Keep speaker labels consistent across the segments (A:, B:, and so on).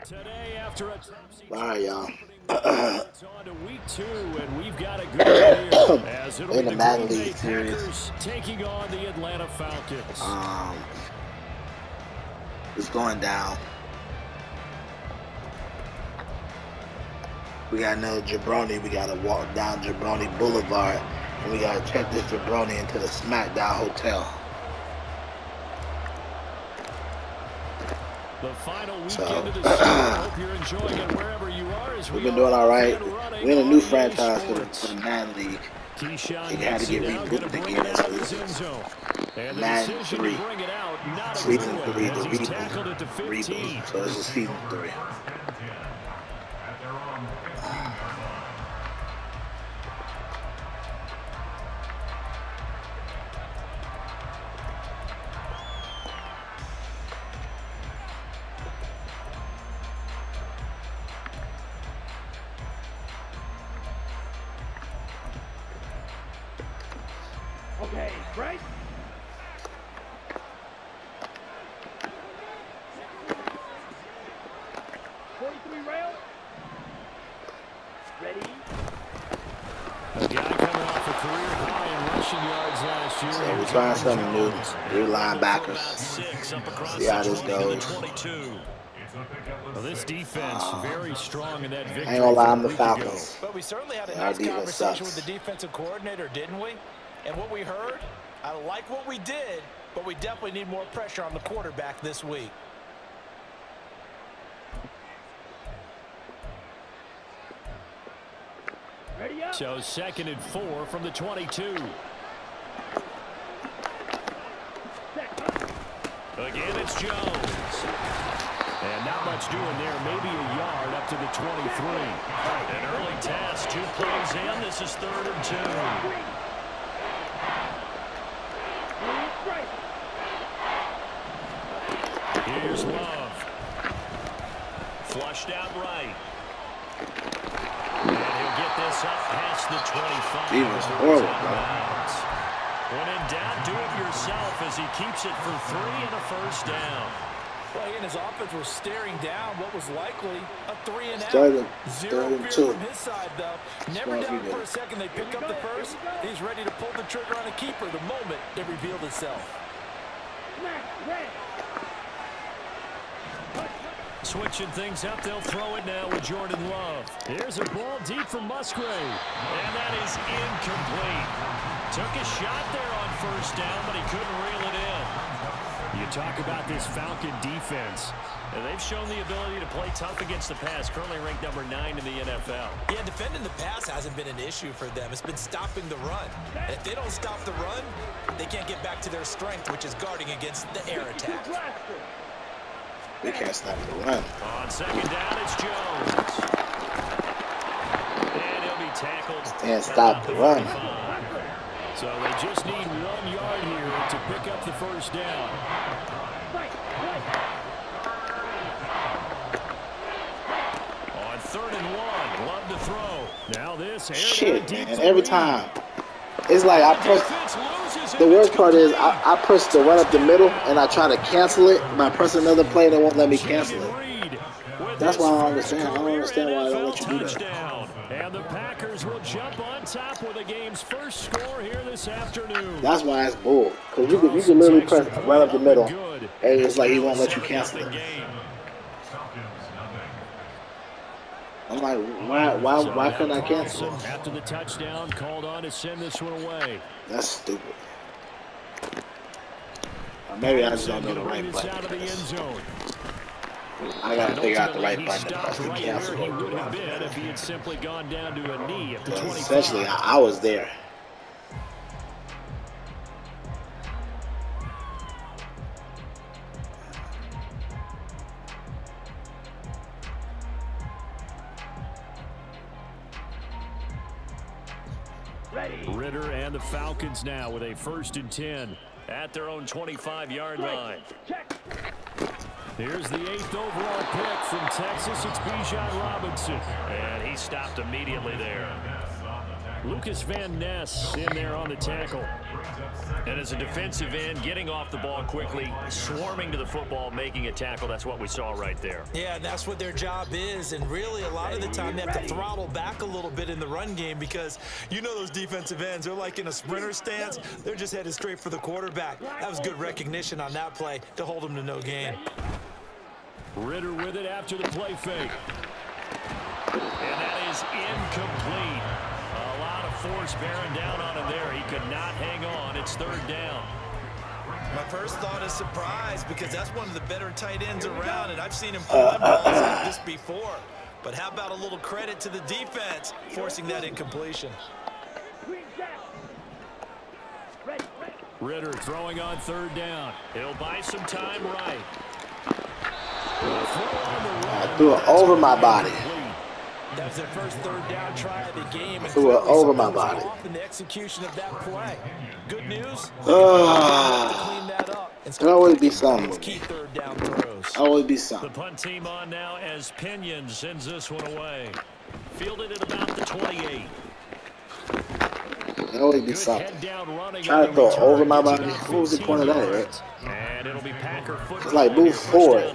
A: Today, after a
B: All right, y'all.
A: it's on to week 2, and we've got a good year as it'll
B: In
A: be
B: the
A: the
B: Madden
A: Green Bay
B: League series.
A: Packers taking on the Atlanta Falcons.
B: It's going down. We got another jabroni. We got to walk down Jabroni Boulevard, and we got to check this jabroni into the SmackDown Hotel.
A: The final weekend of the season. Hope you're enjoying it wherever you are. As
B: we've been doing all right. We're in a new franchise for the Madden League. It had to get rebooted again. So Madden 3, Season 3, the reboot. So this is Season 3.
C: Okay, right? Rail. Ready?
A: A guy coming off a career high in rushing yards last year.
B: So we're trying something new. New linebackers. See how this goes.
A: Well, this defense very strong in that victory.
B: I ain't gonna lie, I'm the Falcons.
D: But we certainly had a nice conversation with the defensive coordinator, didn't we? And what we heard, I like what we did, but we definitely need more pressure on the quarterback this week.
C: Ready up.
A: So 2nd and 4 from the 22. Again, it's Jones. And not much doing there. Maybe a yard up to the 23. An early test. 2 plays in. This is 3rd and 2. Here's Love. Flushed out right. And he'll get this up past the 25.
B: He was horrible, bro.
A: When in doubt, do it yourself as he keeps it for 3 and a first down.
D: Well, again, his offense was staring down what was likely a 3 and out.
B: Third and 2.
D: From his side, though. Never down for a second. They pick up the first. He's ready to pull the trigger on a keeper the moment it revealed itself.
A: Switching things up, they'll throw it now with Jordan Love. Here's a ball deep from Musgrave. And that is incomplete. Took a shot there on first down, but he couldn't reel it in. You talk about this Falcon defense. And they've shown the ability to play tough against the pass, currently ranked number 9 in the NFL.
D: Yeah, defending the pass hasn't been an issue for them. It's been stopping the run. And if they don't stop the run, they can't get back to their strength, which is guarding against the air attack.
B: They can't stop the run.
A: On 2nd down, it's Jones. And he'll be tackled.
B: Can't stop the run.
A: So they just need 1 yard here to pick up the first down. On 3rd and 1, Love to throw. Now this.
B: Shit, man. Every time. It's like I press. The worst part is I press the run up the middle and I try to cancel it by pressing another play and they won't let me cancel it. That's why I don't understand. I don't understand why I don't let you do that.
A: And the Packers will jump on top with the game's first score here this afternoon.
B: That's why it's bull. Because you can literally press right up the middle and it's like he won't let you cancel it. I'm like, why couldn't I cancel it?
A: After the touchdown, called on to send this one away.
B: That's stupid. Or maybe I just don't know the right button. I gotta figure out the right button to press to cancel it.
A: He would have been if he had simply gone down to a knee at the 25.
B: Essentially, I was there.
A: Ritter and the Falcons now with a 1st and 10 at their own 25-yard line. Here's the 8th overall pick from Texas. It's Bijan Robinson. And he stopped immediately there. Lucas Van Ness in there on the tackle. And as a defensive end, getting off the ball quickly, swarming to the football, making a tackle. That's what we saw right there.
D: Yeah, and that's what their job is. And really, a lot of the time, they have to throttle back a little bit in the run game because you know those defensive ends, they're like in a sprinter stance. They're just headed straight for the quarterback. That was good recognition on that play to hold them to no gain.
A: Ritter with it after the play fake. And that is incomplete. A lot of force bearing down on him there. He could not hang on. It's third down.
D: My first thought is surprise because that's one of the better tight ends around, and I've seen him pull in balls like this before. But how about a little credit to the defense forcing that incompletion?
A: Ritter throwing on third down. He'll buy some time right.
B: I threw it over my body.
D: That was their first third down try of the game. And
B: threw it over my body.
D: In the execution of that play. Good news.
B: Clean that up. It'll always be something.
D: Key third down throws.
B: Always be something.
A: The punt team on now as Pinion sends this one away. Fielded at about the 28.
B: It'll always be something. Trying to throw it over my body. What was the point of that, right?
A: And it'll be Packer football.
B: It's like move forward.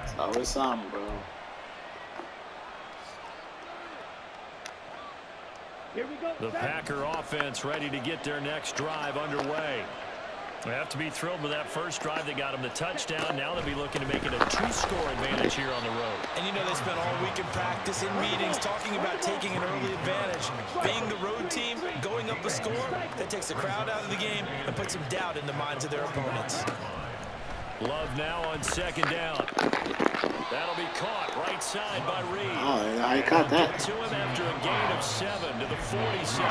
B: It's always something, bro.
A: The Packer offense ready to get their next drive underway. They have to be thrilled with that first drive. They got them the touchdown. Now they'll be looking to make it a 2-score advantage here on the road.
D: And you know they spent all week in practice, in meetings, talking about taking an early advantage. Being the road team, going up a score, that takes the crowd out of the game and puts some doubt in the minds of their opponents.
A: Love now on second down. That'll be caught right side by Reed.
B: Oh, I caught that.
A: Get to him after a gain of 7 to the 47.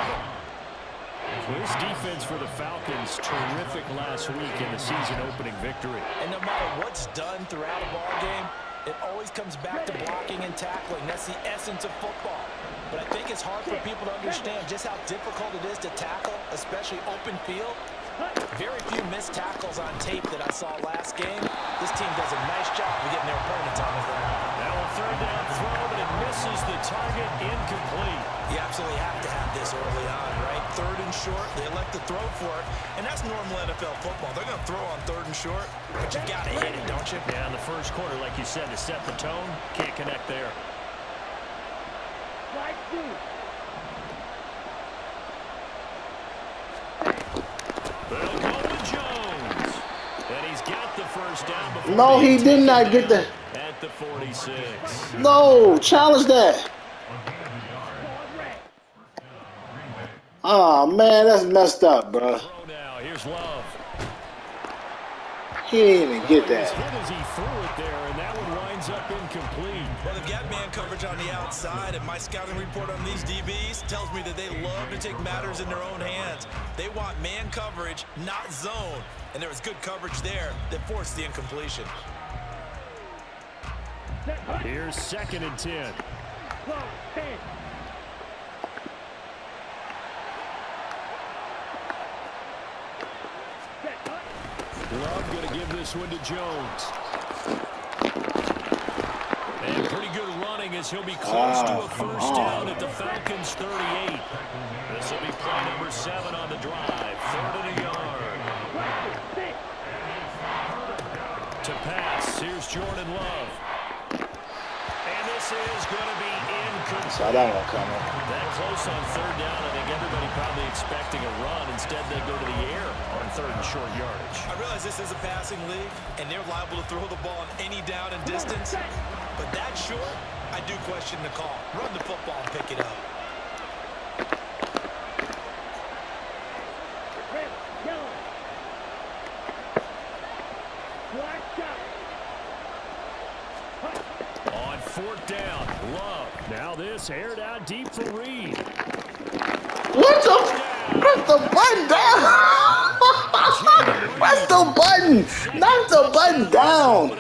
A: This defense for the Falcons, terrific last week in the season-opening victory.
D: And no matter what's done throughout a ball game, it always comes back to blocking and tackling. That's the essence of football. But I think it's hard for people to understand just how difficult it is to tackle, especially open field. Very few missed tackles on tape that I saw last game. This team does a nice job of getting their opponents on the ground.
A: Now a third down throw, but it misses the target, incomplete.
D: You absolutely have to have this early on, right? Third and short, they elect to throw for it, and that's normal NFL football. They're going to throw on third and short, but you got to hit it, don't you?
A: Yeah, in the first quarter, like you said, to set the tone, can't connect there. They'll go with Jones, and he's got the first down.
B: No, he did not get the.
A: At the 46.
B: No, challenge that. Oh man, that's messed up, bro.
A: Now here's Love.
B: He didn't even get that.
A: As he threw it there, and that one winds up incomplete.
D: Well, they've got man coverage on the outside, and my scouting report on these DBs tells me that they love to take matters in their own hands. They want man coverage, not zone, and there was good coverage there that forced the incompletion.
A: Here's 2nd and 10. Love going to give this one to Jones. And pretty good running as he'll be close to a first down at the Falcons 38. This will be play number 7 on the drive. 3rd and a yard. To pass, here's Jordan Love. And this is going to be incomplete.
B: Saw that one coming.
A: That close on 3rd down. I think everybody probably expecting a run. Instead, they go to the air on 3rd and short yardage.
D: I realize this is a passing league, and they're liable to throw the ball on any down and distance. But that short, I do question the call. Run the football and pick it up.
A: On 4th down, Love. Now this aired out deep for Reed.
B: What the? Press the button down. Press the button. Knock the button down.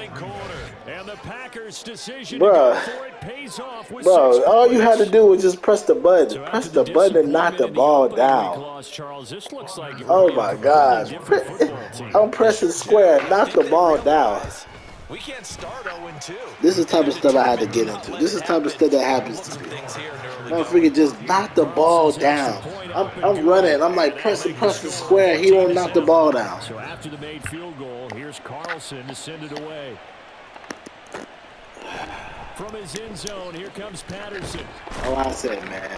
A: And the Packers' decision
B: Bruh.
A: to go for it pays off with
B: Bro,
A: 6
B: all you
A: points.
B: had to do was just press the button.
A: So
B: Press
A: after
B: the button and knock the
A: disappointment in
B: ball
A: opening week
B: down.
A: loss, Charles, this looks like
B: Oh
A: we're
B: my
A: in for a
B: gosh.
A: different football team.
B: I'm pressing square. Knock the ball down.
D: We can't start 0-2.
B: This is the type of stuff I had to get into. This is the type of stuff that happens to me. Motherfucker just knock the ball down. I'm running. I'm like pressing square. He won't knock the ball down.
A: So after the made field goal, here's Carlson to send it away. From his end zone, here comes Patterson.
B: Oh, I said, man.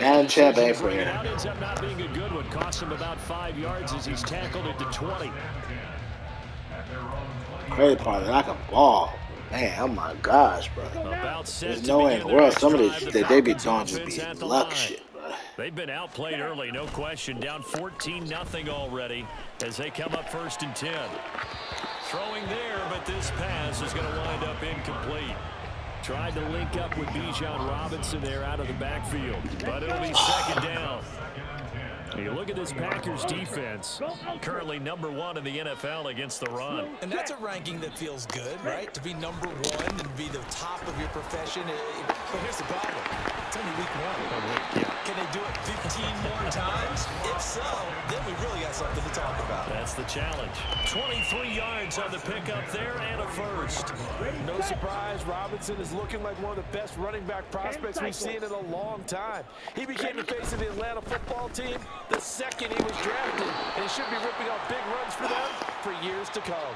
B: Madden champ ain't for him.
A: Ends up not being a good one. Cost him about 5 yards as he's tackled it to 20.
B: Crazy part is I can ball. Man, oh my gosh, bro. There's no way in the world some of these that they be doing just be luck shit, bro.
A: They've been outplayed early, no question. Down 14-0 already as they come up 1st and 10. Throwing there, but this pass is going to wind up incomplete. Tried to link up with Bijan Robinson there out of the backfield, but it'll be 2nd down. You look at this Packers defense, currently #1 in the NFL against the run.
D: And that's a ranking that feels good, right? To be #1 and be the top of your profession. But here's the problem. It's only week 1. Can they do it 15 more times? If so, then we really got something to talk about.
A: That's the challenge. 23 yards on the pickup there and a first.
E: No surprise, Robinson is looking like one of the best running back prospects we've seen in a long time. He became the face of the Atlanta football team the second he was drafted, and he should be ripping off big runs for them for years to come.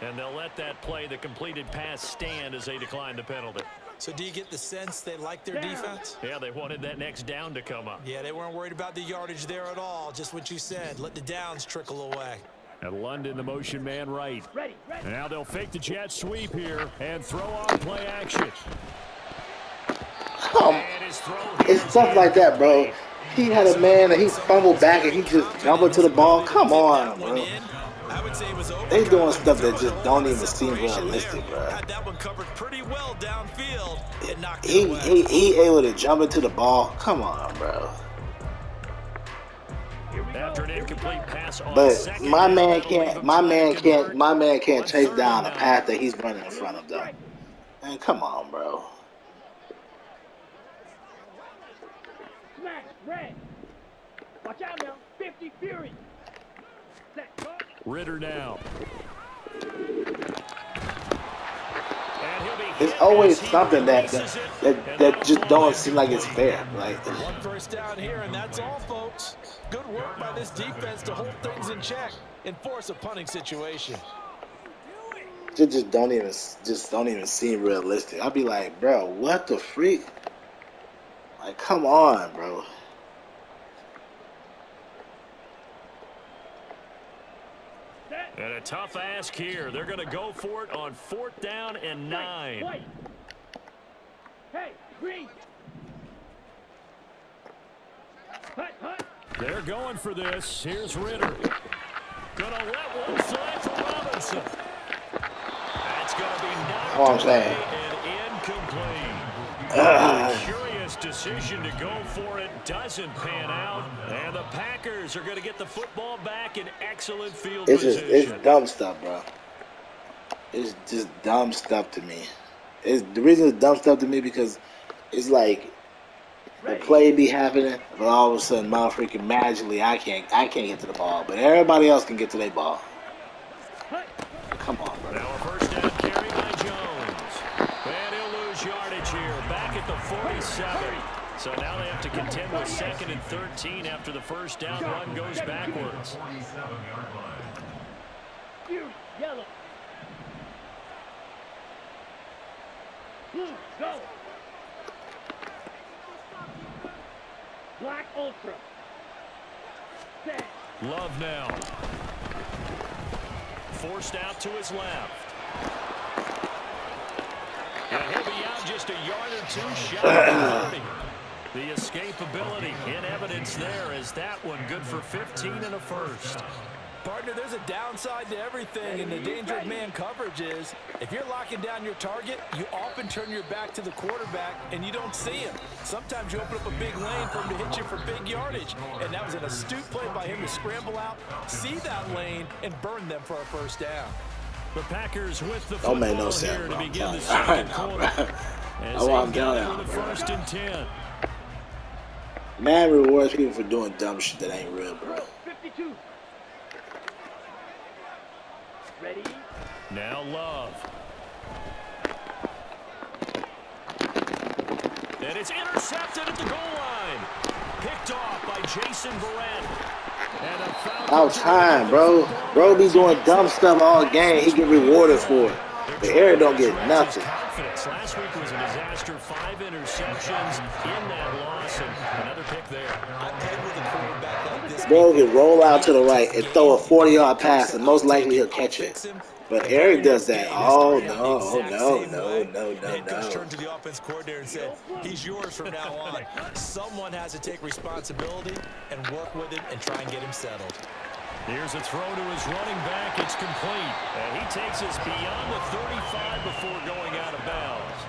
A: And they'll let that play, the completed pass, stand as they decline the penalty.
D: So do you get the sense they like their defense?
A: Yeah, they wanted that next down to come up.
D: Yeah, they weren't worried about the yardage there at all. Just what you said. Let the downs trickle away.
A: And London, the motion man right. Now they'll fake the jet sweep here and throw off play action.
B: It's stuff like that, bro. He had a man and he fumbled back and he just jumped into the ball. Come on, bro. They doing stuff that just don't even seem realistic, bro. He able to jump into the ball. Come on, bro.
A: After an incomplete pass on
B: but my man can't chase down the path that he's running in front of them. Man, come on, bro.
C: Smash, red. Watch out now. 50 Fury.
A: Ritter now.
B: It's always something that just don't seem like it's fair. Like
E: one first down here, and that's all, folks. Good work by this defense to hold things in check and force a punting situation.
B: Just don't even seem realistic. I'd be like, bro, what the freak? Like, come on, bro.
A: And a tough ask here. They're going to go for it on 4th down and 9.
C: Hey, green. Hut.
A: They're going for this. Here's Ritter. Gonna let one fly for Robinson. That's gonna be knocked away and incomplete. Curious decision to go for it. Doesn't pan out. And the Packers are going to get the football back in excellent field position.
B: It's dumb stuff, bro. It's just dumb stuff to me. The reason it's dumb stuff to me because it's like the play be happening, but all of a sudden, freaking magically, I can't get to the ball, but everybody else can get to their ball. Come on, bro.
A: Now a first down carry by Jones. And he'll lose yardage here. Back at the 47. So now they have to contend with 2nd and 13 after the first down run goes backwards.
C: Yellow. Blue, go. Black Ultra. Set.
A: Love now. Forced out to his left. And he'll be out just a yard or two shy of 30. The escapability in evidence there as that one good for 15 and a first.
E: Partner, there's a downside to everything, and the danger of man coverage is if you're locking down your target, you often turn your back to the quarterback and you don't see him. Sometimes you open up a big lane for him to hit you for big yardage, and that was an astute play by him to scramble out, see that lane, and burn them for a first down.
A: The Packers with the
B: don't make no
A: football
B: sense,
A: here
B: bro.
A: to begin the second quarter. As
B: I'm
A: they
B: down
A: get
B: now,
A: for the
B: bro.
A: 1st and 10.
B: Man rewards people for doing dumb shit that ain't real, bro.
C: 52. Ready?
A: Now Love. And it's intercepted at the goal line. Picked off by Jason Verrett.
B: Out time, bro. Bro be doing dumb stuff all game. He get rewarded for it. But Eric don't get nothing.
A: Last week was a disaster. 5 interceptions in that loss, and another pick there.
D: I played with a quarterback like this.
B: Bro can roll out to the right and throw a 40-yard pass, and most likely he'll catch it. But Eric does that. Oh, no.
D: Head coach turned to the offense coordinator and said, he's yours from now on. Someone has to take responsibility and work with it and try and get him settled.
A: Here's a throw to his running back. It's complete. And he takes us beyond the 35 before going out of bounds.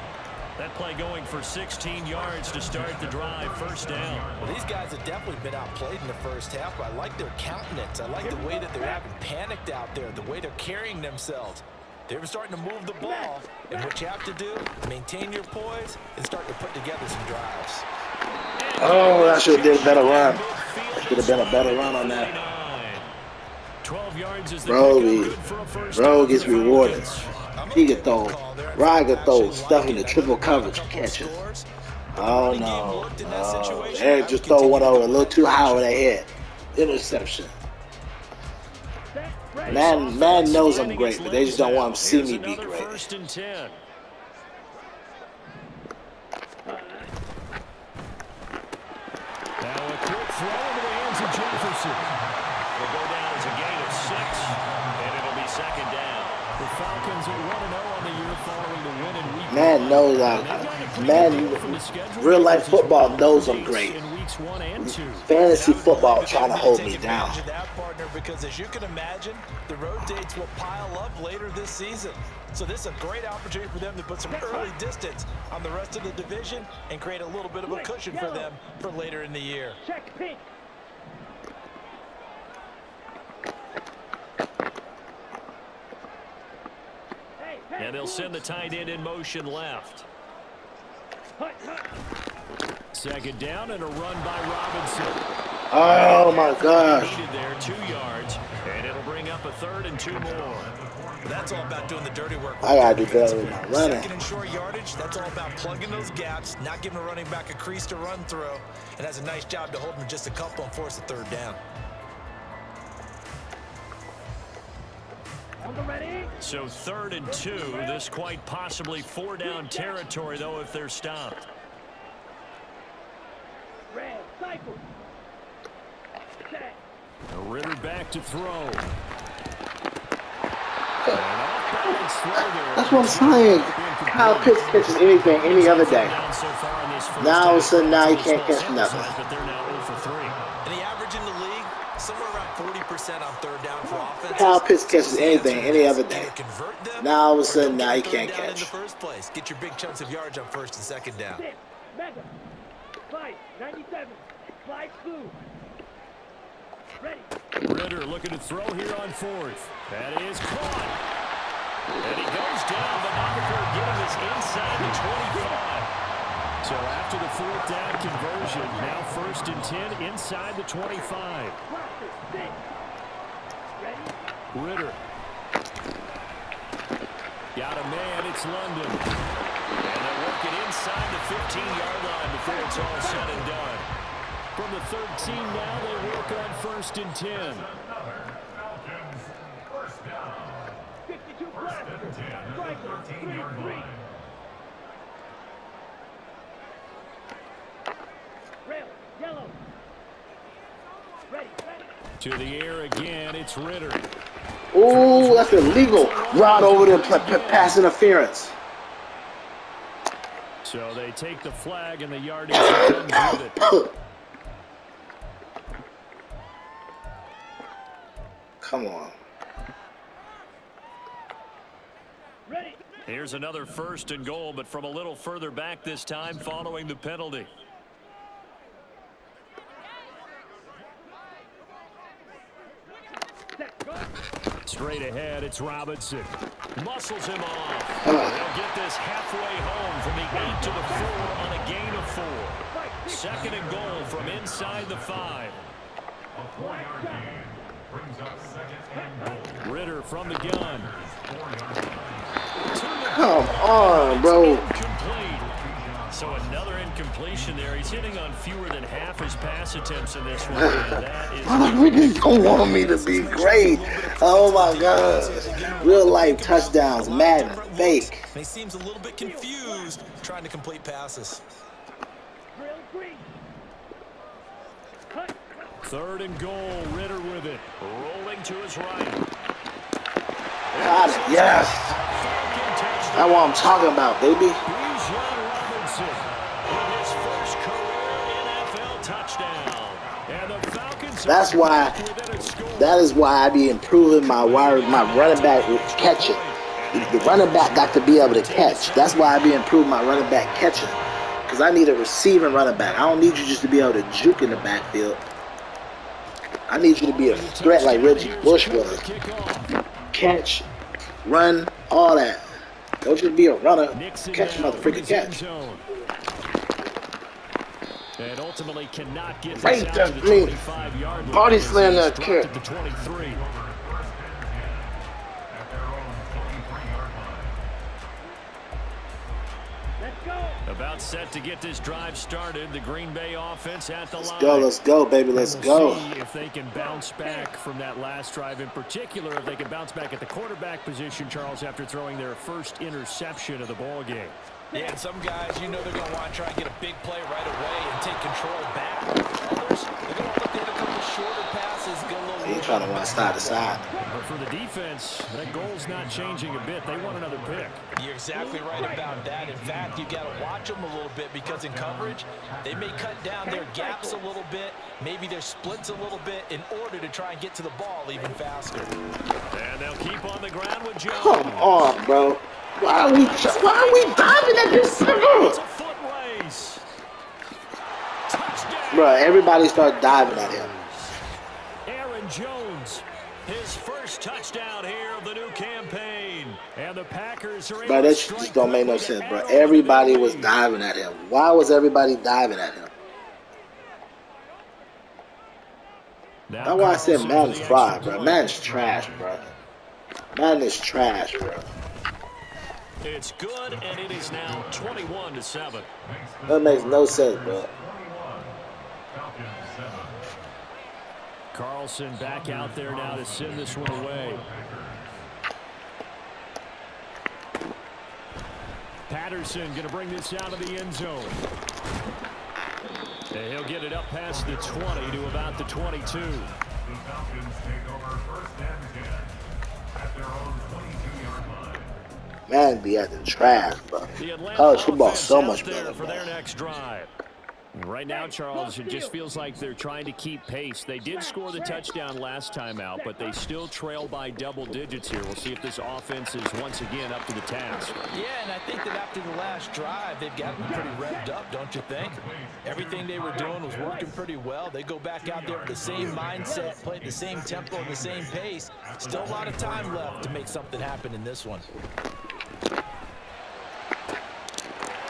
A: That play going for 16 yards to start the drive. First down.
D: Well, these guys have definitely been outplayed in the first half, but I like their countenance. I like the way that they're having panicked out there, the way they're carrying themselves. They're starting to move the ball, and what you have to do, maintain your poise and start to put together some drives.
B: Oh, I should have did a better run. Should have been a better run on that.
A: 12 yards is the
B: bro gets rewarded. He can throw, Ryan can throw stuff in the triple coverage catches. Oh no. Eric just throw one over a little too high with that head. Interception. Man knows I'm great, but they just don't want to see me be great.
A: First and 10. Now a quick throw into the hands of Jefferson. Will go down as a gain of 6, and it'll be second down. The Falcons are 1-0 on the year following the win in week 1.
B: Man knows real life football knows I'm great. Fantasy football trying to hold me down.
D: Because as you can imagine, the road dates will pile up later this season. So this is a great opportunity for them to put some early distance on the rest of the division and create a little bit of a cushion for them for later in the year.
C: Check pink.
A: And they'll send the tight end in motion left. Second down and a run by Robinson.
B: Oh my gosh.
A: There, 2 yards, and it'll bring up a 3rd and 2 more.
D: That's all about doing the dirty work.
B: I gotta do better with my running.
D: Second and short yardage, that's all about plugging those gaps, not giving a running back a crease to run through, and has a nice job to hold him just a couple and force a 3rd down.
A: So 3rd and 2, this quite possibly 4-down territory, though, if they're stopped. Ritter back to throw.
B: That's what I'm saying. Kyle Pitts catches anything any other day. Now all of a sudden, now he can't catch nothing.
A: But they're now 0 for 3.
D: And the average in the league, somewhere around 40% on 3rd down for offense.
B: Kyle Pitts catches anything any other day. Now all of a sudden, now he can't catch.
D: In the first place, get your big chunks of yards on 1st and 2nd down.
C: Mega. 97. Fly blue. Ready.
A: Ritter looking to throw here on 4th. That is caught. And he goes down, but not before getting this inside the 25. So after the 4th down conversion, now 1st and 10 inside the 25. Ritter. Got a man, it's London. And they work it inside the 15-yard line before it's all said and done. From the 13 now, they work on 1st and 10.
C: 52 black. Striker. 3-3. Rail. Yellow. Ready.
A: To the air again, it's Ritter.
B: Ooh, that's illegal. Rod over there, pass interference.
A: So they take the flag and the yardage comes with it.
B: Come on.
C: Ready.
A: Here's another 1st and goal, but from a little further back this time following the penalty. Straight ahead, it's Robinson. Muscles him off. They'll get this halfway home from the 8 to the 4 on a gain of 4. 2nd and goal from inside the 5. Ritter from the gun.
B: Come on, bro.
A: Incomplete. So another incompletion there. He's hitting on fewer than half his pass attempts in this one. And that is
B: don't want me to be great. Oh my God. Real life touchdowns, Madden, fake.
D: He seems a little bit confused trying to complete passes.
C: Drill green. Cut.
A: 3rd and goal. Ritter with it. Rolling to his right.
B: Got it. Yes. That's what I'm talking about, baby.
A: Robinson with his first career NFL touchdown. And the Falcons.
B: That is why I be improving my running back catching. The running back got to be able to catch. That's why I be improving my running back catching. Because I need a receiving running back. I don't need you just to be able to juke in the backfield. I need you to be a threat like Reggie Bush was. Catch, run, all that. Don't just be a runner. Catch, motherfucking catch.
A: And ultimately cannot get
B: right
A: this
B: there,
A: out to the 25-yard line.
B: Body slam that kid.
A: The 23.
C: Let's go.
A: About set to get this drive started. The Green Bay offense at the line.
B: Let's go, baby. Let's go.
A: See if they can bounce back from that last drive. In particular, if they can bounce back at the quarterback position, Charles, after throwing their first interception of the ball game.
E: Yeah, and some guys, you know they're going to want to try and get a big play right away and take control back. Others, they're going to look at a couple shorter passes, go a little.
B: He's trying to run side to side.
A: But for the defense, that goal's not changing a bit. They want another pick.
D: You're exactly right about that. In fact, you got to watch them a little bit because in coverage, they may cut down their gaps a little bit, maybe their splits a little bit in order to try and get to the ball even faster.
A: And they'll keep on the ground with Jones.
B: Come on, bro. Why are we diving at this?
A: It's a foot race. Touchdown.
B: Bro, everybody start diving at him.
A: Aaron Jones, his first touchdown here of the new campaign. And the Packers are
B: Bro, that just don't make no sense, bro. Everybody was diving at him. Why was everybody diving at him? That's why I said Madden's fried, bro. Madden's trash, bro. Madden is trash, bro.
A: It's good, and it is now 21-7.
B: That makes no sense, bro.
A: Carlson back out there now to send this one away. Patterson going to bring this out of the end zone. And he'll get it up past the 20 to about the 22.
F: The Falcons take over 1st and 10 at their own 22-yard line.
B: Man, be acting trash, bro. College football's so much better,
A: for their next drive. Right now, Charles, it just feels like they're trying to keep pace. They did score the touchdown last time out, but they still trail by double digits here. We'll see if this offense is once again up to the task.
D: Yeah, and I think that after the last drive, they've gotten pretty revved up, don't you think? Everything they were doing was working pretty well. They go back out there with the same mindset, play at the same tempo, and the same pace. Still a lot of time left to make something happen in this one.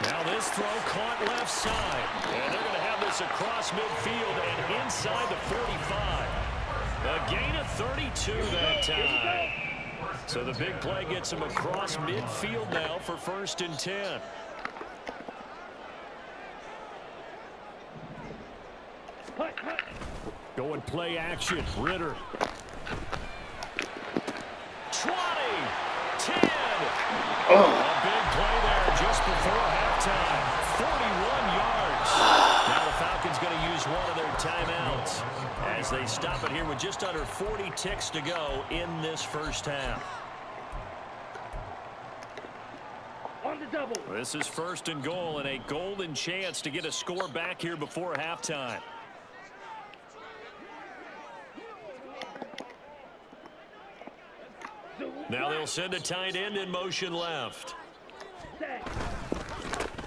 A: Now this throw caught left side. And they're going to have this across midfield and inside the 45. A gain of 32 that time. So the big play gets him across midfield now for 1st and 10. Going play action. Ritter. 20. 10. A big play there just before halftime. 41 yards. Now the Falcons going to use one of their timeouts as they stop it here with just under 40 ticks to go in this first half.
C: On the double.
A: This is 1st and goal and a golden chance to get a score back here before halftime. Now they'll send a tight end in motion left.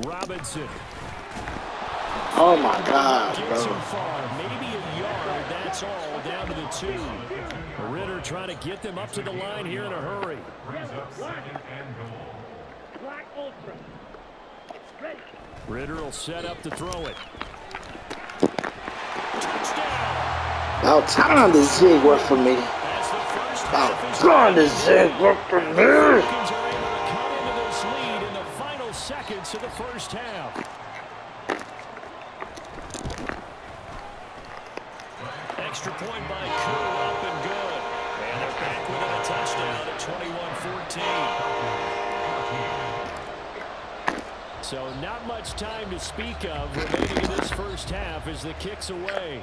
A: Robinson.
B: Oh my God,
A: Gets him
B: bro.
A: far, maybe a yard. That's all down to the 2. Ritter trying to get them up to the line here in a hurry.
C: Black Ultra. Ready.
A: Ritter will set up to throw it. Touchdown.
B: About time the zig worked for me. About time the zig worked for me.
A: Falcons are able to cut into this lead in the final seconds of the first half. Extra point by Koo, up and good. And they're back within a touchdown at 21-14. So not much time to speak of remaining in this first half as the kick's away.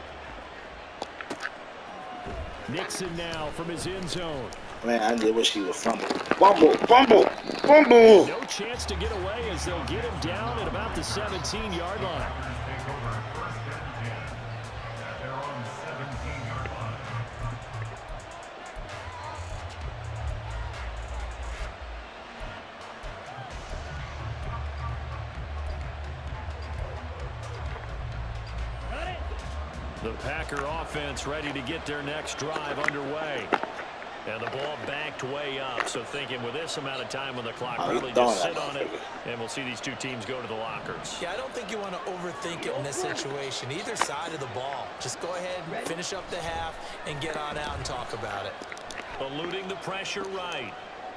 A: Nixon now from his end zone.
B: Man, I did wish he would fumble. Fumble.
A: No chance to get away as they'll get him down at about the 17-yard line. The Packer offense ready to get their next drive underway. And the ball backed way up, so thinking with this amount of time on the clock, probably just sit on it, and we'll see these two teams go to the lockers.
D: Yeah, I don't think you want to overthink it in this situation. Either side of the ball. Just go ahead and finish up the half and get on out and talk about it.
A: Eluding the pressure right.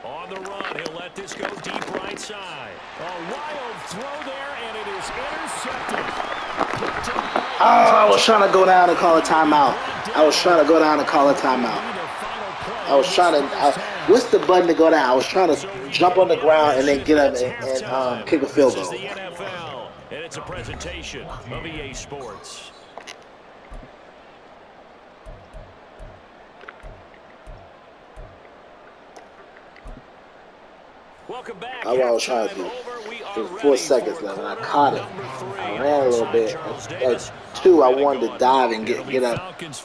A: On the run, he'll let this go deep right side. A wild throw there, and it is intercepted.
B: Oh, I was trying to go down and call a timeout. What's the button to go down? I was trying to jump on the ground and then get up and kick a field goal.
A: This is the NFL, and it's a presentation of EA Sports. Welcome back.
B: I was trying to do 4 seconds left, and I caught it. I ran a little bit. At 2, I wanted to dive and get up. Couldn't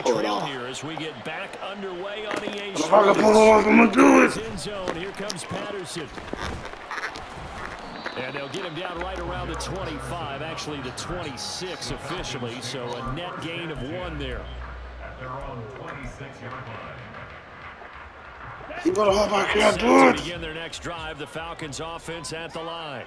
B: pull it off.
A: As we get back underway on EA
B: If I can pull it off, I'm gonna do it.
A: Here comes Patterson. And they'll get him down right around the 25, actually the 26 officially, so a net gain of 1 there.
F: At their own 26-yard line.
B: You better hope I can't do it.
A: Begin their next drive, the Falcons offense at the line.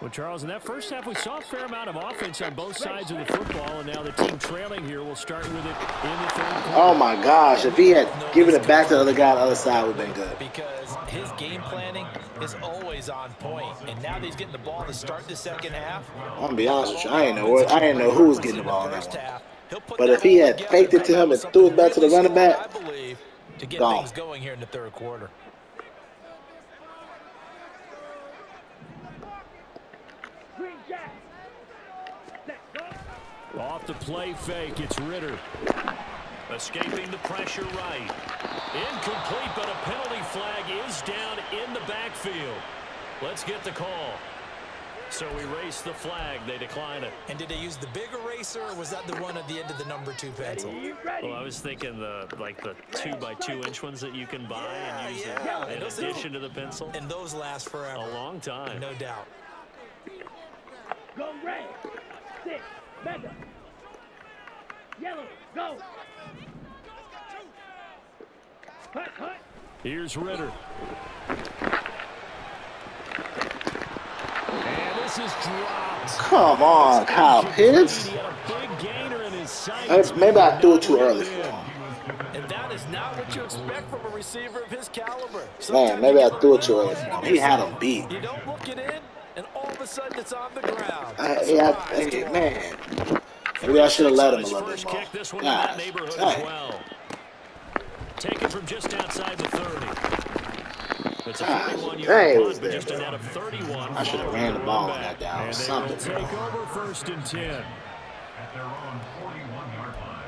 A: Well, Charles, in that first half, we saw a fair amount of offense on both sides of the football, and now the team trailing here will start with it in the third quarter.
B: Oh, my gosh. If he had given it back to the other guy on the other side, would have been good.
D: Because his game planning is always on point. And now that he's getting the ball to start the second half.
B: I'm going to be honest with you. I didn't know who was getting the ball in that one. But if he had faked it to him and threw it back to the running back,
D: to get
B: gone.
D: things going here in the third quarter.
A: Off the play fake, it's Ritter. Escaping the pressure right. Incomplete, but a penalty flag is down in the backfield. Let's get the call. So we race the flag. They decline it.
D: And did they use the big eraser, or was that the one at the end of the number 2 pencil?
A: Well, I was thinking the 2x2-inch ones that you can buy and use in addition to the pencil.
D: And those last forever.
A: A long time.
D: No doubt.
C: Go red. 6. Mega. Yellow. Go. Hut, hut.
A: Here's Ritter. And this is dropped.
B: come on, Kyle Pitts. Maybe I threw it too early for him.
E: And that is not what you expect from a receiver of his caliber.
B: Man, maybe I threw it too early for him. He had him beat.
E: You don't look it in, and all of a sudden it's on the ground.
B: Man. Maybe I should have let him a little bit more.
A: Kick this one in that neighborhood as well. Taken from just outside the 30. It's a 41-yard punt, but just a net of 31.
B: I should have ran the ball on that down or something.
A: Take over 1st and 10.
F: At their own 41-yard line.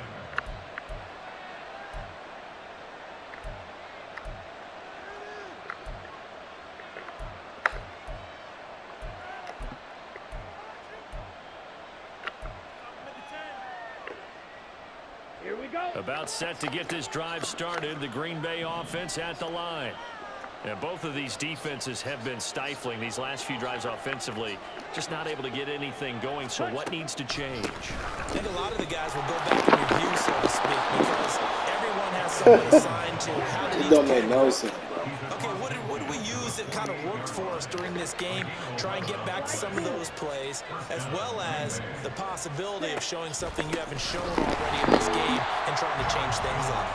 C: Here we go.
A: About set to get this drive started, the Green Bay offense at the line. And both of these defenses have been stifling these last few drives offensively. Just not able to get anything going, so what needs to change?
D: I think a lot of the guys will go back and review, so to speak, because everyone has someone assigned to how did
B: It don't make no sense, bro.
D: Okay, what did we use that kind of worked for us during this game. Try and get back to some of those plays, as well as the possibility of showing something you haven't shown already in this game and trying to change things up.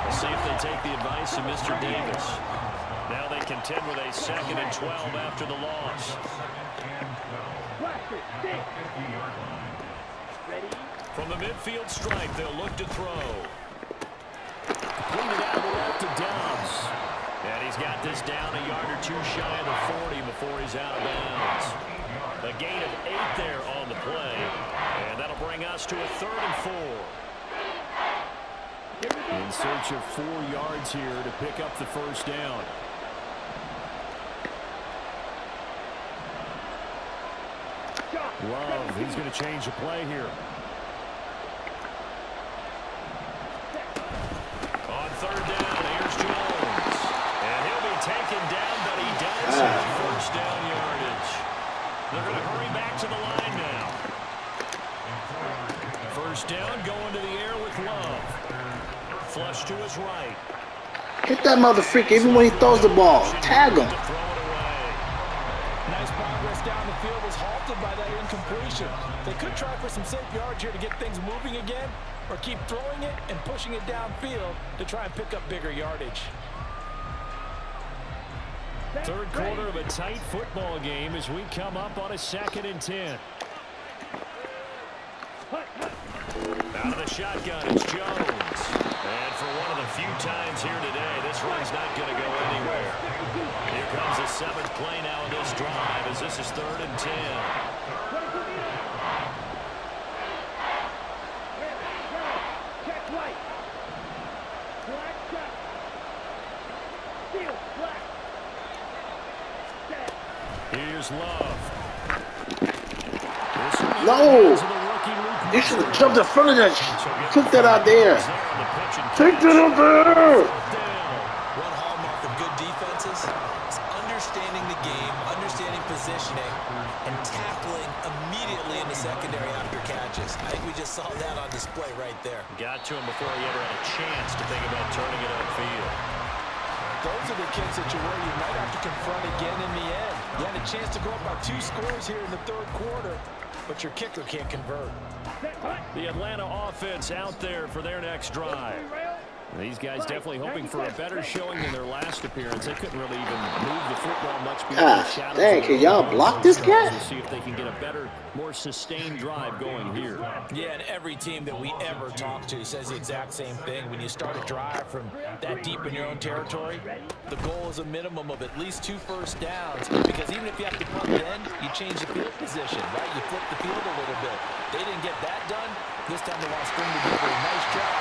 A: We'll see if they take the advice of Mr. Davis. Now they contend with a 2nd and 12 after the loss. From the midfield stripe, they'll look to throw. Clean it out to the left to Downs. And he's got this down a yard or 2 shy of the 40 before he's out of bounds. A gain of 8 there on the play. And that'll bring us to a 3rd and 4. In search of 4 yards here to pick up the first down. Love, he's going to change the play here. On 3rd down, here's Jones. And he'll be taken down, but he does have first down yardage. They're going to hurry back to the line now. First down, going to the air with Love. Flush to his right.
B: Hit that motherfucker even when he throws the ball. Tag him.
E: Nice progress down the field was halted by that incompletion. They could try for some safe yards here to get things moving again, or keep throwing it and pushing it downfield to try and pick up bigger yardage.
A: 3rd quarter of a tight football game as we come up on a 2nd and 10. Out of the shotgun, it's Jones. And for one of the few times here today, this run's not going to go anywhere. Here comes the 7th play now of this drive as this is 3rd and 10.
C: Check right. Black check. Steel, black. Set.
A: Here's Love.
B: No! You should have jumped in front of that. Took that out there. Take that out there.
D: One hallmark of good defenses is understanding the game, understanding positioning, and tackling immediately in the secondary after catches. I think we just saw that on display right there.
A: Got to him before he ever had a chance to think about turning it upfield.
E: Those are the kicks that you worry you might have to confront again in the end. You had a chance to go up by 2 scores here in the 3rd quarter, but your kicker can't convert.
A: The Atlanta offense out there for their next drive. These guys definitely hoping for a better showing than their last appearance. They couldn't really even move the football much beyond the shadows.
B: Dang, can y'all block this cat?
A: We'll see if they can get a better, more sustained drive going here.
D: Yeah, and every team that we ever talk to says the exact same thing. When you start a drive from that deep in your own territory, the goal is a minimum of at least 2 first downs, because even if you have to punt then, you change the field position, right? You flip the field a little bit. They didn't get that done. This time they want Spring to do a nice job.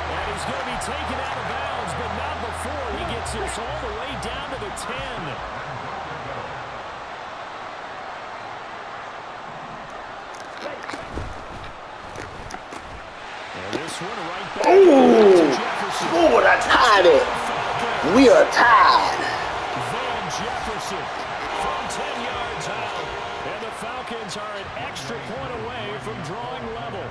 A: And he's going to be taken out of bounds, but not before he gets this all the way down to the 10. And this one right back.
B: Oh, I tied it. We are tied.
A: Van Jefferson from 10 yards out. And the Falcons are an extra point away from drawing level.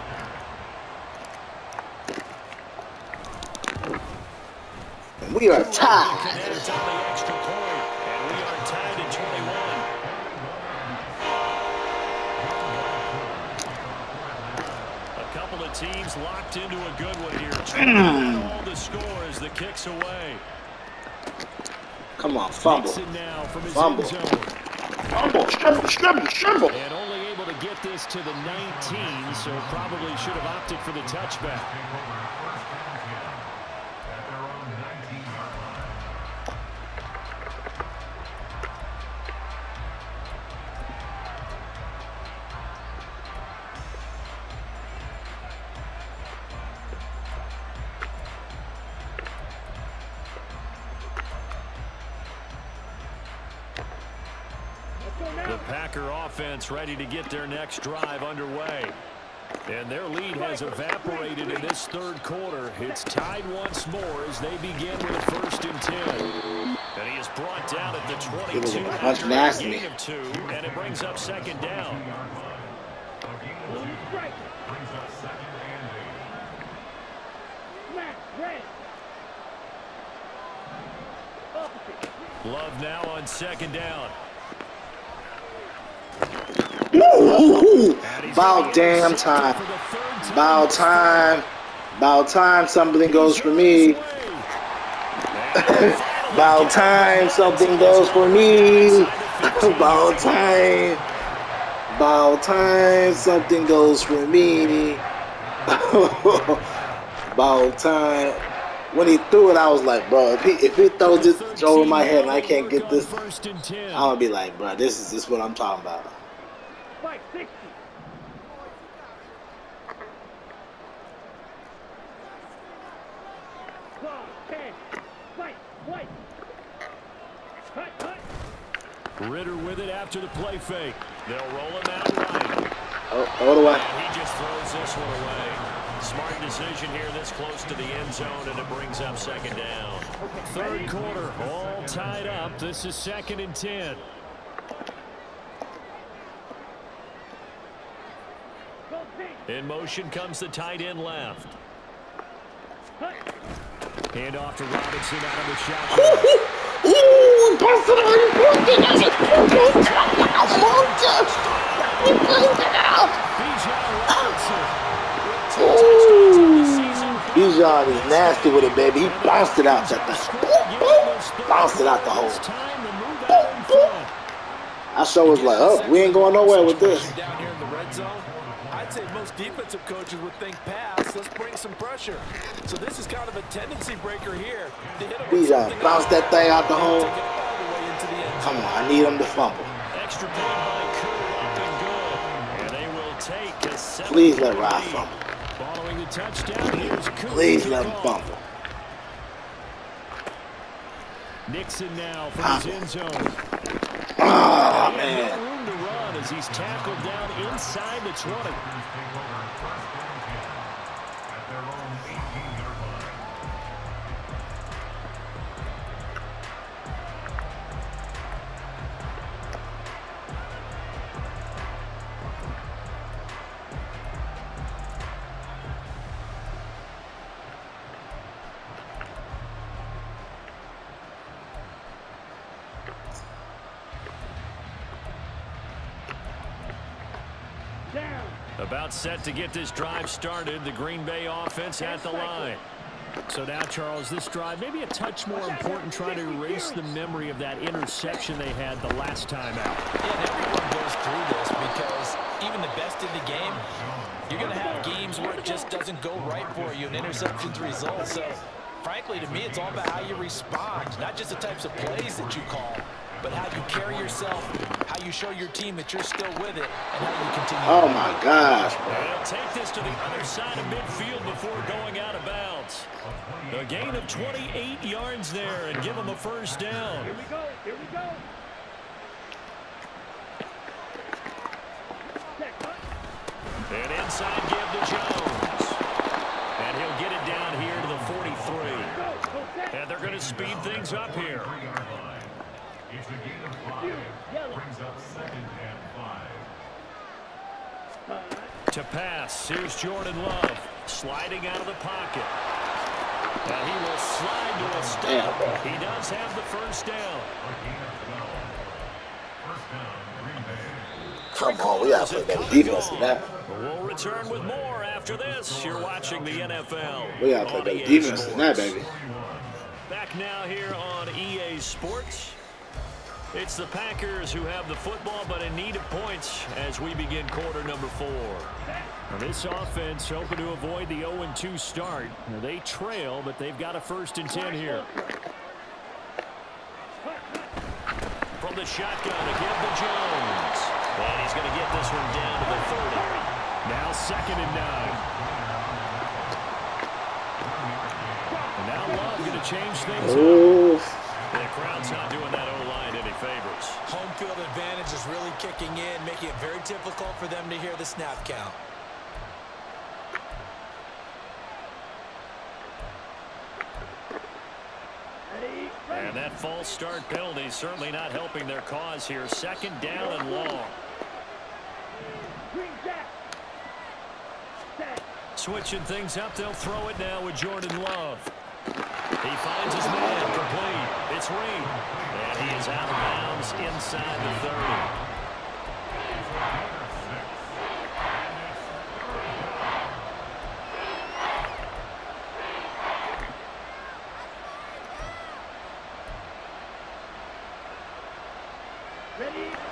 B: We are tied.
A: Connect on the extra point, and we are tied at 21. A couple of teams locked into a good one here. All the score as the kick's away.
B: Come on, fumble.
A: Now from his
B: Fumble.
A: end zone.
B: Fumble, scramble.
A: And only able to get this to the 19, so probably should have opted for the touchback. The Packer offense ready to get their next drive underway. And their lead has evaporated in this 3rd quarter. It's tied once more as they begin with a 1st and 10. And he is brought down at the 22 after a gain of 2, and it brings up 2nd down. Love now on second down.
B: About damn time. About time. About time something goes for me. About time something goes for me. About time. About time something goes for me. About time. When he threw it, I was like, bro, if he throws it over my head and I can't get this, I'm gonna be like, bro, this is what I'm talking about.
C: 560.
A: Ritter with it after the play fake. They'll roll him out right.
B: All the way.
A: And he just throws this one away. Smart decision here this close to the end zone, and it brings up second down. Third quarter, all tied up. This is 2nd and 10. In motion comes the tight end left. Hand off to Robinson out of the shotgun.
B: Bijan is nasty with it, baby. He bounced it out that thing. Bounced it out the hole. I sure was like, oh, we ain't going nowhere with this.
E: Down here in the red zone, I'd say most defensive coaches would think pass. Let's bring some pressure. So this is kind of a tendency breaker here.
B: Bijan bounced that thing out the hole. Come on, I need him to fumble.
A: Extra point by Cool, up and good. And they will take a 7.
B: Please let Rod fumble.
A: Following the touchdown, here's Cool.
B: Please let him fumble.
A: Nixon now for his end zone.
B: Oh, man.
A: Room to run as he's tackled down inside the 20. About set to get this drive started. The Green Bay offense at the line. So now, Charles, this drive maybe a touch more important, trying to erase the memory of that interception they had the last time out.
D: Yeah, and everyone goes through this because even the best in the game, you're going to have games where it just doesn't go right for you and interceptions result. So, frankly, to me, it's all about how you respond, not just the types of plays that you call, but how you carry yourself, how you show your team that you're still with it, and how you continue.
B: Oh, my gosh, bro.
A: They'll take this to the other side of midfield before going out of bounds. A gain of 28 yards there and give them a first down.
C: Here we go. Here we go.
A: And inside give to Jones. And he'll get it down here to the 43. And they're going to speed things up here.
F: It's a gain of 5. Brings up 2nd and 5.
A: To pass, here's Jordan Love sliding out of the pocket. And he will slide to a stop. He does have the first down.
B: Come on, we gotta play better defense than that.
A: We'll return with more after this. You're watching the NFL.
B: We gotta play better defense than that, baby.
A: Back now here on EA Sports. It's the Packers who have the football, but in need of points as we begin quarter number 4. Now this offense hoping to avoid the 0-2 start. Now they trail, but they've got a 1st and 10 here. From the shotgun to give to Jones. And he's going to get this one down to the 30. Now 2nd and 9. And now Love going to change things up. The crowd's not doing that O-line any favors.
D: Home field advantage is really kicking in, making it very difficult for them to hear the snap count.
A: And that false start penalty certainly not helping their cause here. 2nd down and long. Switching things up, they'll throw it now with Jordan Love. He finds his man complete. It's Reed. And he is out of bounds inside the 30.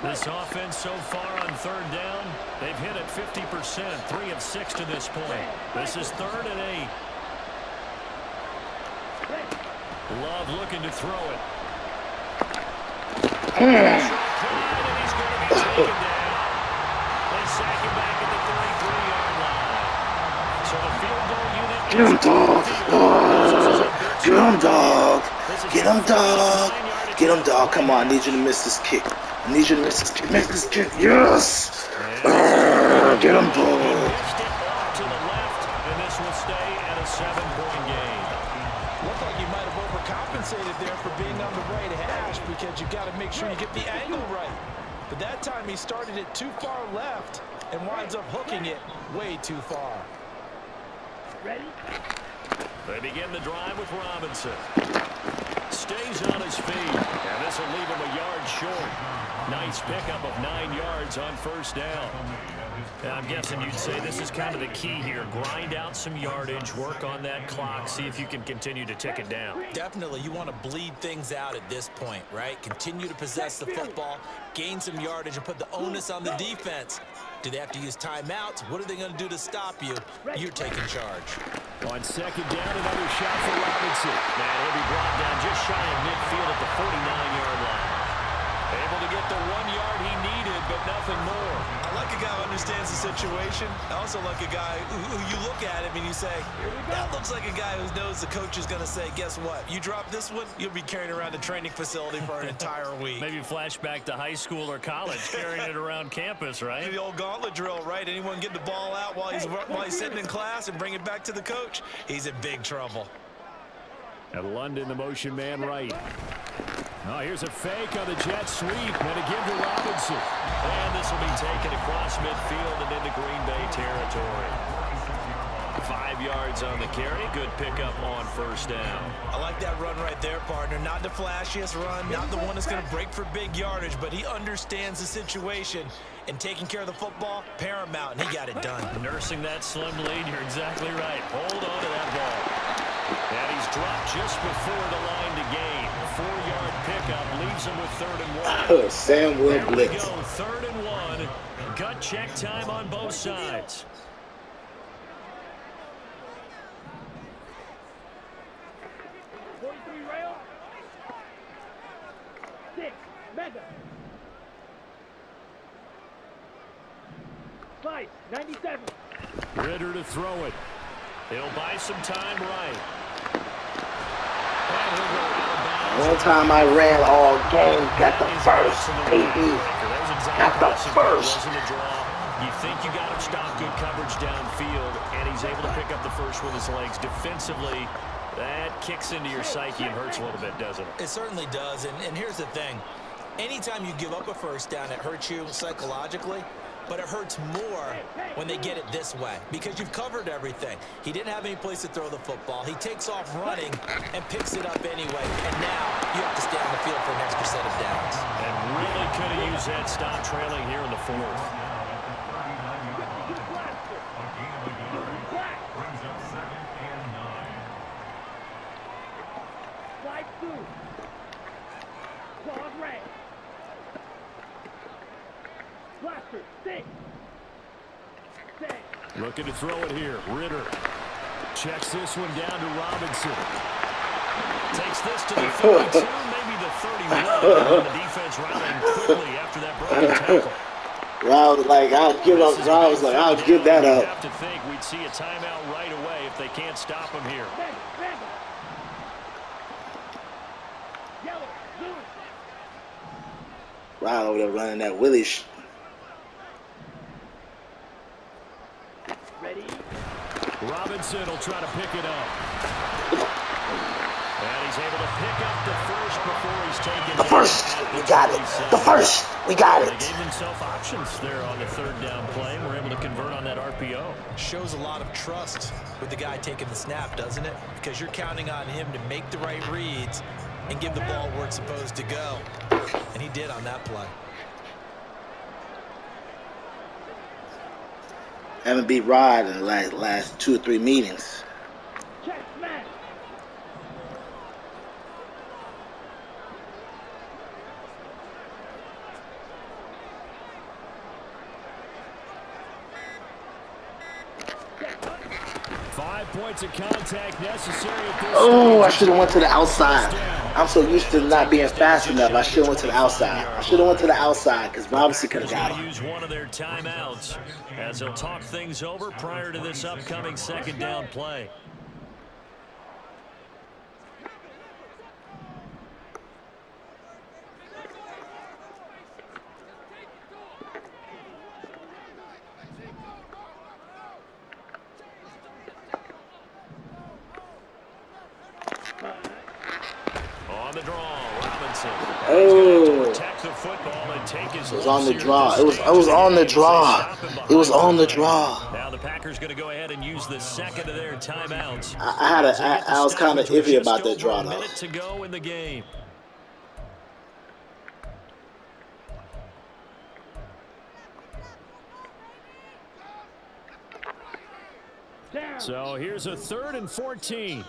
A: This offense so far on third down, they've hit it 50%, 3 of 6 to this point. This is 3rd and 8. Love looking to throw it. And he's going to be taken down. They sack him back at the 33-yard line. So the field goal unit.
B: Get him, dog. Get him, dog. Get him, dog. Come on, I need you to miss this kick. I need you to miss this kick. Miss this kick. Yes. Get him, dog.
A: Missed it off to the left, and this will stay at a 7-point game.
D: Looked like you might have overcompensated there for being on the right hash because you got to make sure you get the angle right. But that time he started it too far left and winds up hooking it way too far.
C: Ready?
A: They begin the drive with Robinson. Stays on his feet, and this will leave him a yard short. Nice pickup of 9 yards on first down. I'm guessing you'd say this is kind of the key here. Grind out some yardage, work on that clock, see if you can continue to tick it down.
D: Definitely, you want to bleed things out at this point, right? Continue to possess the football, gain some yardage, and put the onus on the defense. Do they have to use timeouts? What are they going to do to stop you? You're taking charge.
A: On second down, another shot for Robinson. And he'll be brought down just shy of midfield at the 49-yard line. Able to get the 1 yard he needed, but nothing more.
E: I like a guy who understands the situation. I also like a guy who you look at him and you say, that looks like a guy who knows the coach is going to say, guess what? You drop this one, you'll be carrying around the training facility for an entire week.
A: Maybe flashback to high school or college, carrying it around campus, right?
E: The old gauntlet drill, right? Anyone get the ball out while he's sitting in class and bring it back to the coach, he's in big trouble.
A: And London, the motion man right. Oh, here's a fake on the jet sweep, and a give to Robinson. And this will be taken across midfield and into Green Bay territory. 5 yards on the carry. Good pickup on first down.
D: I like that run right there, partner. Not the flashiest run, not the one that's going to break for big yardage, but he understands the situation. And taking care of the football, paramount, and he got it done.
A: Nursing that slim lead, you're exactly right. Hold on to that ball. And he's dropped just before the line to gain. 4-yard pickup leaves him with 3rd and 1.
B: Sam will
A: There we
B: blitz.
A: go, 3rd and 1. Gut check time on both sides.
C: Rail. 6. Mega. 5. 97.
A: Ritter to throw it. He'll buy some time right. And he'll go out of bounds.
B: One time I ran all game, got the first, baby. Got the first.
A: You think you got him stopped, good coverage downfield, and he's able to pick up the first with his legs. Defensively, that kicks into your psyche and hurts a little bit, doesn't it?
D: It certainly does, and here's the thing. Anytime you give up a first down, it hurts you psychologically, but it hurts more when they get it this way because you've covered everything. He didn't have any place to throw the football. He takes off running and picks it up anyway, and now you have to stay on the field for an extra set of downs.
A: And really could have used that stop trailing here in the 4th. Looking to throw it here. Ritter checks this one down to Robinson. Takes this to the 32, maybe the 31. The defense rallying quickly after that broken tackle.
B: Well, I was like, I'll give up. I was like, I'll give that up.
A: You have to think we'd see a timeout right away if they can't stop him here.
B: Ryan over there running that Willie.
A: Robinson will try to pick it up. And he's able to pick up the first before he's taken
B: the first. We got it. The first. We got it.
A: They gave themselves options there on the 3rd down play, and were able to convert on that RPO.
D: Shows a lot of trust with the guy taking the snap, doesn't it? Because you're counting on him to make the right reads and give the ball where it's supposed to go. And he did on that play.
B: Haven't beat Rod in the last 2 or 3 meetings.
C: Check smash.
A: 5 points of contact necessary at this
B: Oh, I
A: stage.
B: should have went to the outside. I'm so used to not being fast enough. I should have went to the outside. I should have went to the outside because Robinson could have got
A: Going to
B: him.
A: use one of their timeouts as they'll talk things over prior to this upcoming second down play. On the draw, Robinson.
B: Oh.
A: Protect the football and take his
B: It was on the draw. It was on the draw. It was on the draw.
A: Now the Packers going to go ahead and use the second of their timeouts.
B: I was kind of iffy about that draw,
A: A
B: though.
A: minute to go in the game.
C: Down.
A: So here's a 3rd and 14.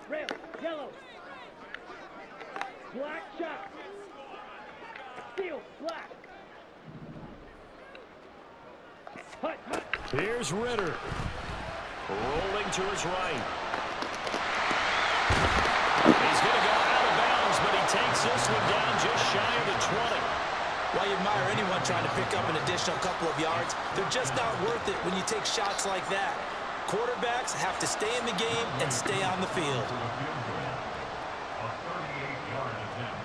C: Rail. Yellow. Black shot. Steel. Black. Hut. Hut.
A: Here's Ritter. Rolling to his right. He's going to go out of bounds, but he takes this one down just shy of the 20.
D: While you admire anyone trying to pick up an additional couple of yards, they're just not worth it when you take shots like that. Quarterbacks have to stay in the game and stay on the field.
F: A 38-yard attempt.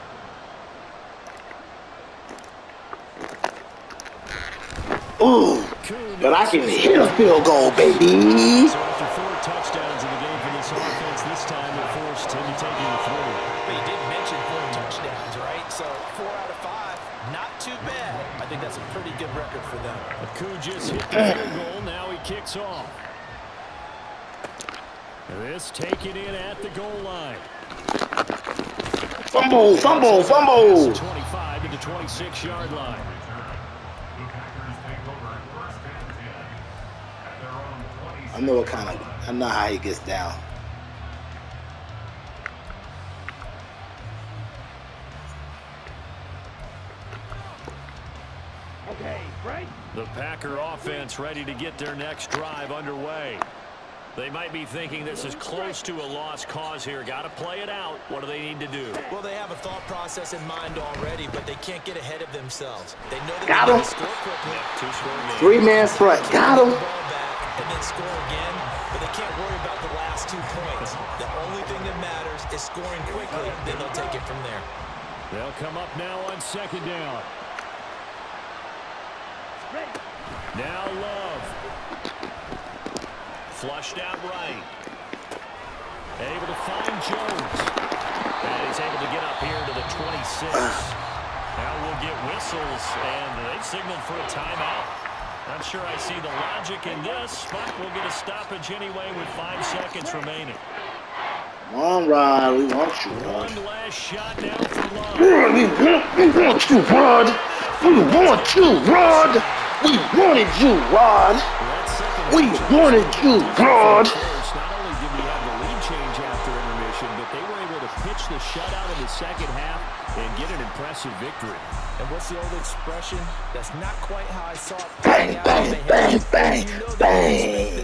B: Ooh, but I can hit a field goal, baby.
A: So after 4 touchdowns in the game for this offense, this time they're forced to be taking the 3.
D: But you did mention 4 touchdowns, right? So 4 out of 5, not too bad. I think that's a pretty good record for them.
A: Akou just hit the field goal. Now he kicks off. This taken in at the goal line.
B: Fumble, fumble, fumble.
A: 25 to the 26-yard line.
F: The Packers take over 1st and 10 at their own 20.
B: I know what kind of. I know how he gets down.
C: Okay, right.
A: The Packer offense ready to get their next drive underway. They might be thinking this is close to a lost cause here. Got to play it out. What do they need to do?
D: Well, they have a thought process in mind already, but they can't get ahead of themselves. They know they
B: Got
D: need
B: him.
D: to score quickly.
A: Yep, 2-score game.
B: 3-man front. Got him.
D: Ball back and then score again, but they can't worry about the last 2 points. The only thing that matters is scoring quickly, then they'll take it from there.
A: They'll come up now on 2nd down.
C: Ready.
A: Now Love. Flushed out right. Able to find Jones. And he's able to get up here to the 26. Now we'll get whistles, and they've signaled for a timeout. Not sure I see the logic in this, but we'll get a stoppage anyway with 5 seconds remaining.
B: Come on, Rod. We want you, Rod.
A: One last shot now for Love.
B: We want you, Rod. We want you, Rod. We wanted you, Rod. We wanted you, Rod.
A: Not only did we have the lead change after intermission, but they were able to pitch the shutout in the second half and get an impressive victory.
D: And what's the old expression? That's not quite how I saw it.
B: Bang, bang, bang, bang, bang.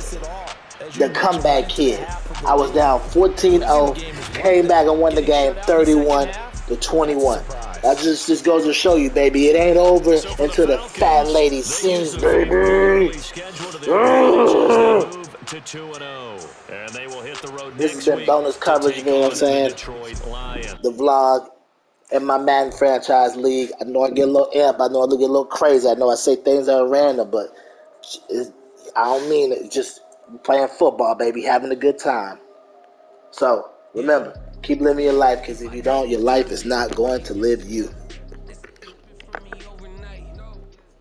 B: The comeback kid. I was down 14-0, came back and won the game 31-21. That just goes to show you, baby, it ain't over until the fat lady sings, baby.
A: To 2-0, and they will hit the road
B: This
A: next
B: has been
A: week
B: bonus
A: to
B: coverage,
A: take
B: you know what I'm
A: on
B: saying?
A: the Detroit Lions.
B: The vlog and my Madden Franchise League. I know I get a little amp. I know I get a little crazy. I know I say things that are random, but I don't mean it. Just playing football, baby, having a good time. So, remember, keep living your life, because if you don't, your life is not going to live you.